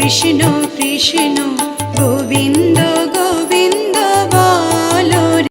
কৃষ্ণ কৃষ্ণ গোবিন্দ গোবিন্দ বলো রে।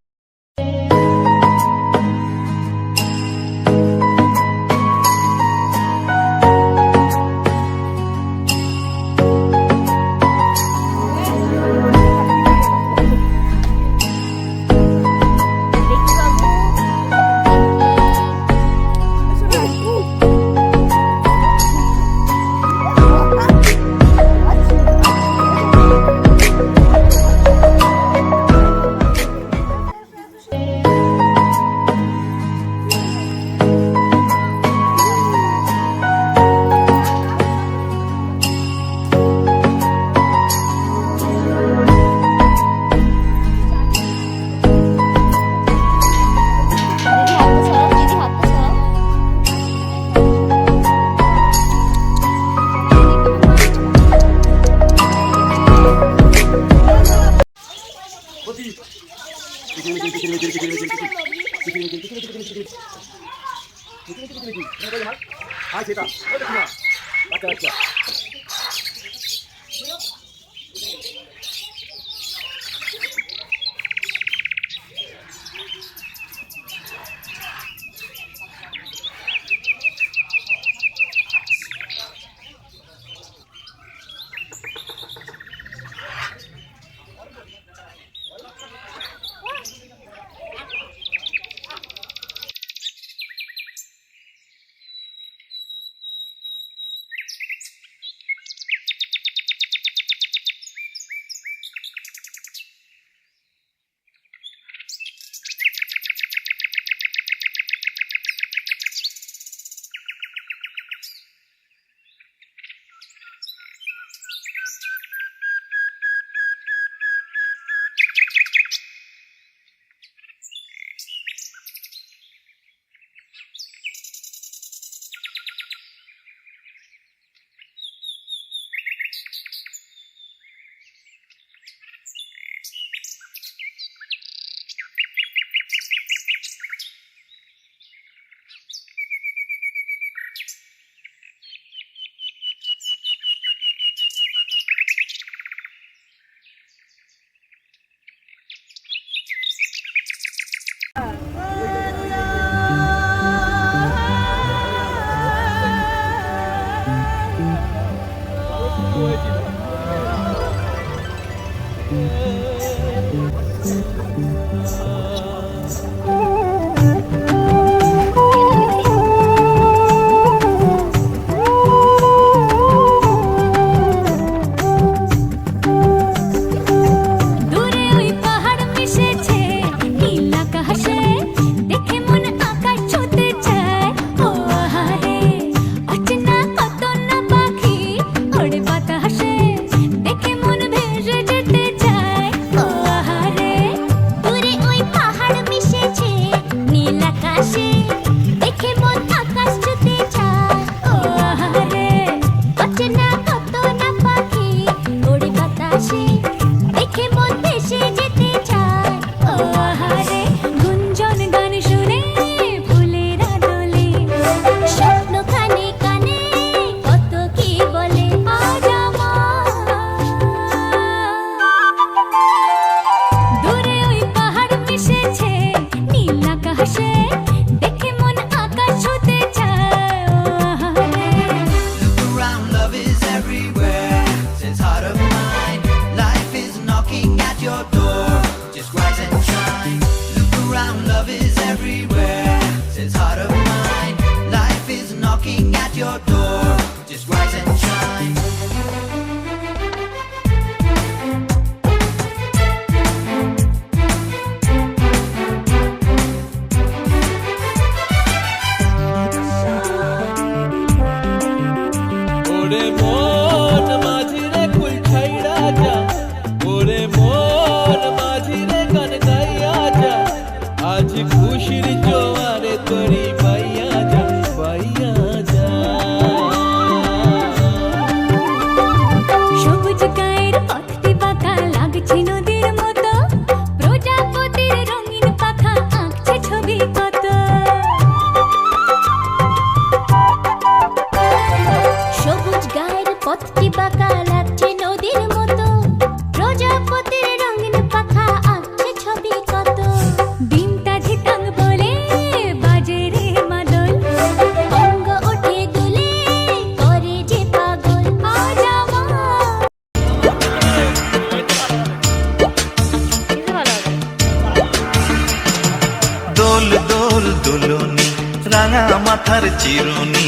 রাঙা মাথার চিরুনি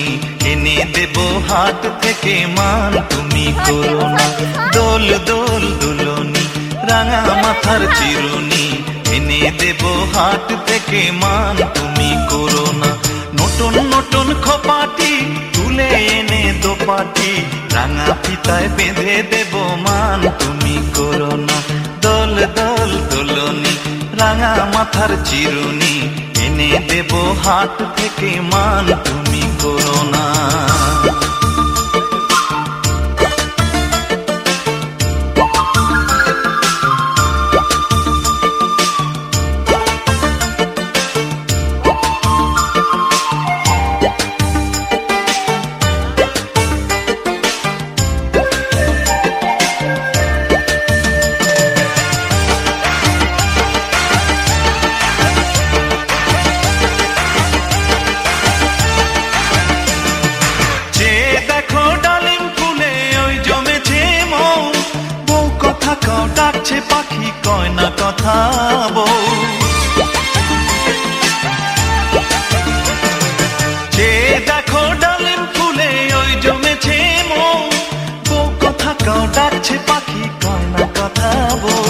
এনে দেব হাট থেকে মান তুমি করো না দোল দোল দুলনি রাঙা মাথার চিরুনি এনে দেব হাট থেকে মান তুমি করো না নতুন নতুন খোপাটি তুলে এনে দোপাটি রাঙা ফিতায় বেঁধে দেব মান তুমি করো না দোল দোল দুলনি রাঙা মাথার চিরুনি এনে দেব হাট থেকে মান তুমি করো না ডাকছে পাখি কয় না কথা বউ যে দেখো ডালিম ফুলে ওই জমেছে মৌ বউ কথা কাও ডাকছে পাখি কয় না কথা বউ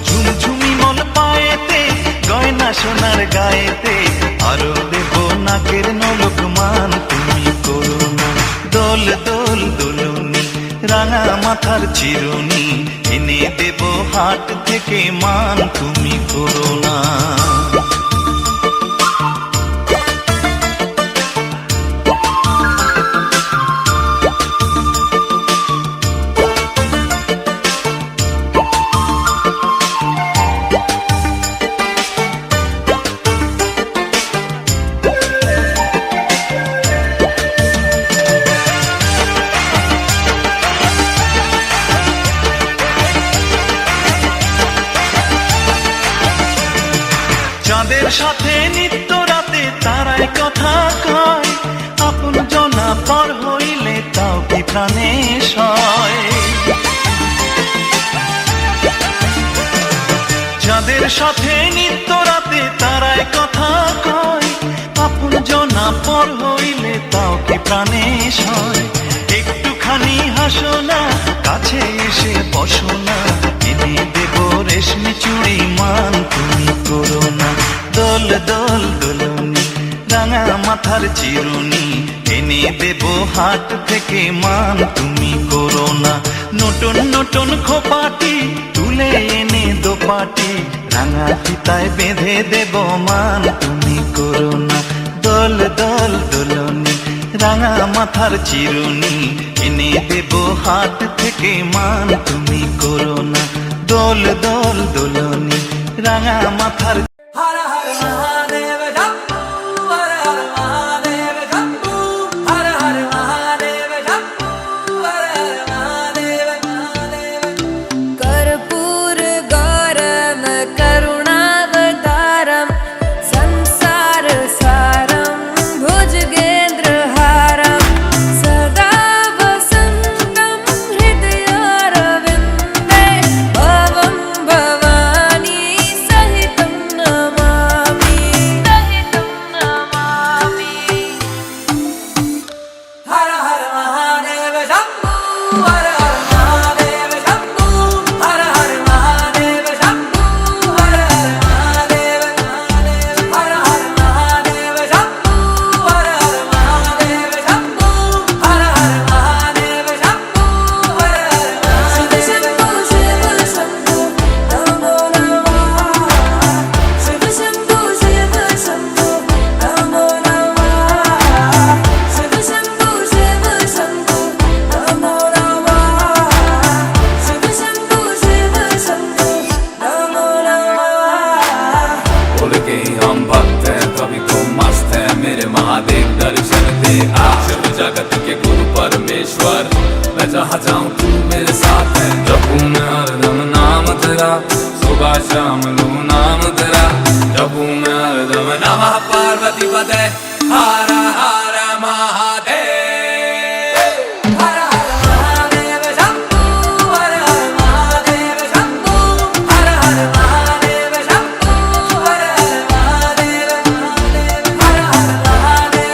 ঝুমঝুমি মন পায়েতে গয়না সোনার গায়েতে আরো দেব নাকের নলক মান তুমি করো না দোল দোল দুলনি রাঙা মাথার চিরুনি এনে দেব হাট থেকে মান তুমি করো না চাঁদের সাথে নিত্য রাতে তারাই কথা কয় আপন জনা পর হইলে তাও কি প্রাণে সয় চাঁদের সাথে নিত্য রাতে তারাই কথা কয় আপন জনা পর হইলে তাও কি প্রাণে সয় একটুখানি হাসো না কাছে এসে বসো না এনে দেব রেশমি চুড়ি মান তুমি করো না দোল দোল দুলনি রাঙা মাথার চিরুনি এনে দেব হাট থেকে মান তুমি করো না নতুন নতুন খোপাটি তুলে এনে দোপাটি রাঙা ফিতায় বেঁধে দেব মান তুমি করো না দোল দোল দুলনি রাঙা মাথার চিরুনি এনে দেব হাট থেকে মান তুমি করো না দোল দোল দুলনি রাঙা মাথার হর হর মহাদেব শম্ভু হর হর মহাদেব শম্ভু হর হর মহাদেব শম্ভু হর হর মহাদেব মহাদেব कर्पूर गौरम करुणावतारम संसार सारम भुजगेन्द्रहारम सदा वसन्तं हृदयारविन्दे भवं भवानी सहितं नमामि हर हर महादेव शम्भु हर हर महादेव शम्भु हर हर महादेव शम्भु हर हर महादेव महादेव हर हर महादेव शम्भु हर हर महादेव शम्भु हर हर महादेव शम्भु हर हर शिव शम्भो शिव शम्भो नमो नमः शिव शम्भो शिव शम्भो नमो नमः शिव शम्भो शिव शम्भो नमो नमः शिव शम्भो शिव शम्भो नमो नमः बोल के हम भक्त हैं कभी तो मस्त है मेरे महादेव दर्शन दे आ शिव जगत के गुरु परमेश्वर मैं जहाँ जाऊँ तू मेरे साथ है जपू मैं हरदम नाम तेरा सुबह शाम लू नाम तेरा जपू मैं हरदम नमः पार्वती पते हर हर महादेव हर हर महादेव शम्भु हर हर महादेव शम्भु हर हर महादेव शम्भु हर हर महादेव महादेव हर हर महादेव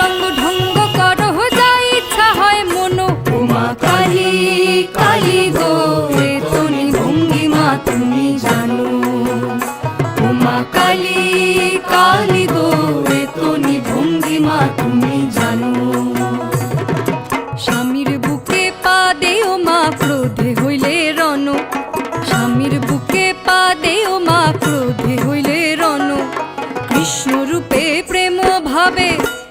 রঙ্গ ঢঙ্গ করো যা ইচ্ছা হয় মনো। উমা কালী কালী গো এ তনি ভঙ্গিমা তুমি জানো। উমা কালী কালী গো এ তনি ভঙ্গিমা তুমি জানো। স্বামীর বুকে পা দেও মা ক্রোধে হইলে রণ। স্বামীর বুকে পা দেও মা ক্রোধে হইলে রণ। কৃষ্ণ রূপে প্রেম ভাবে,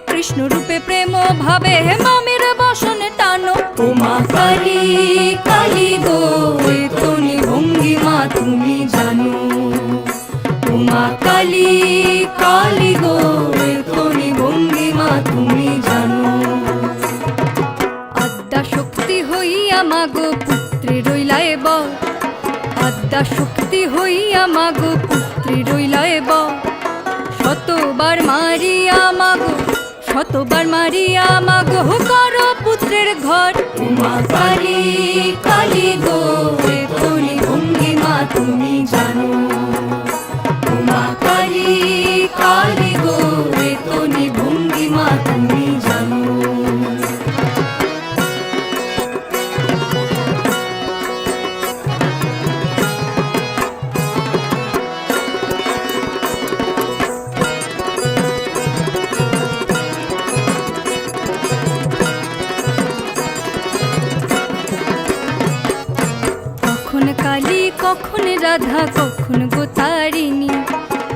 কৃষ্ণ রূপে প্রেম ভাবে হে মামের বসনে টানো। উমা কালী কালী গো এ তনি ভঙ্গিমা তুমি জানো। উমা কালী কালী গো এ তনি ভঙ্গিমা তুমি জানো। আদ্যা শক্তি হইয়া মাগো পুত্রে রইলায় বর। আদ্যা শক্তি হইয়া মাগো পুত্রে রইলায় বর। শতবার মারিয়া মাগো, শতবার মারিয়া মাগো করো পুত্রের ঘর। উমা কালী কালী গো এ তনি ভঙ্গিমা তুমি জানো। উমা কালী কালী গো এ তনি ভঙ্গিমা তুমি জানো। কখন কালী কখন রাধা কখন গোতারিণী।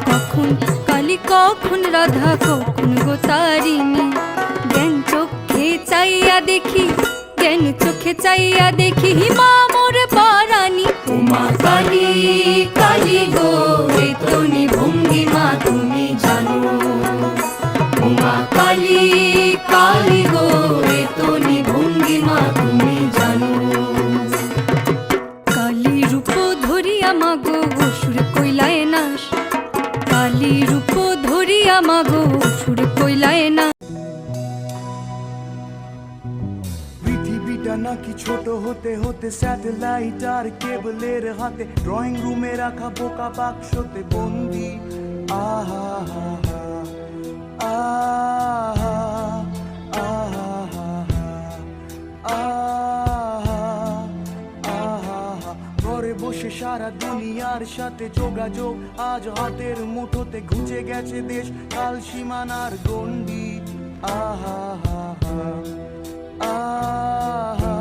কখন কালী কখন রাধা কখন গোতারিণী। জ্ঞান চোখে চাইয়া দেখি, জ্ঞান চোখে চাইয়া দেখি মা মোর পরাণী। উমা কালী কালী গো এ তনি ভঙ্গিমা তুমি জানো। উমা কালী কালী গো এ তনি ভঙ্গিমা তুমি জানো। কালী রূপ ধরিয়া মাগো অসুর কইলায় নাশ। কালী রূপ ধরিয়া মাগো অসুর কইলায় না। পৃথিবীটা নাকি ছোট হতে হতে স্যাটেলাইট আর কেবলের হাতে। ড্রয়িং রুমে রাখা বোকা বাক্সতে বন্দি। আহা হা হা আহা আহা আহা ঘরে বসে সারা দুনিয়ার সাথে যোগাযোগ আজ হাতের মুঠোতে। ঘুচে গেছে দেশ কাল সীমানার গণ্ডি। আহা হা হা আহা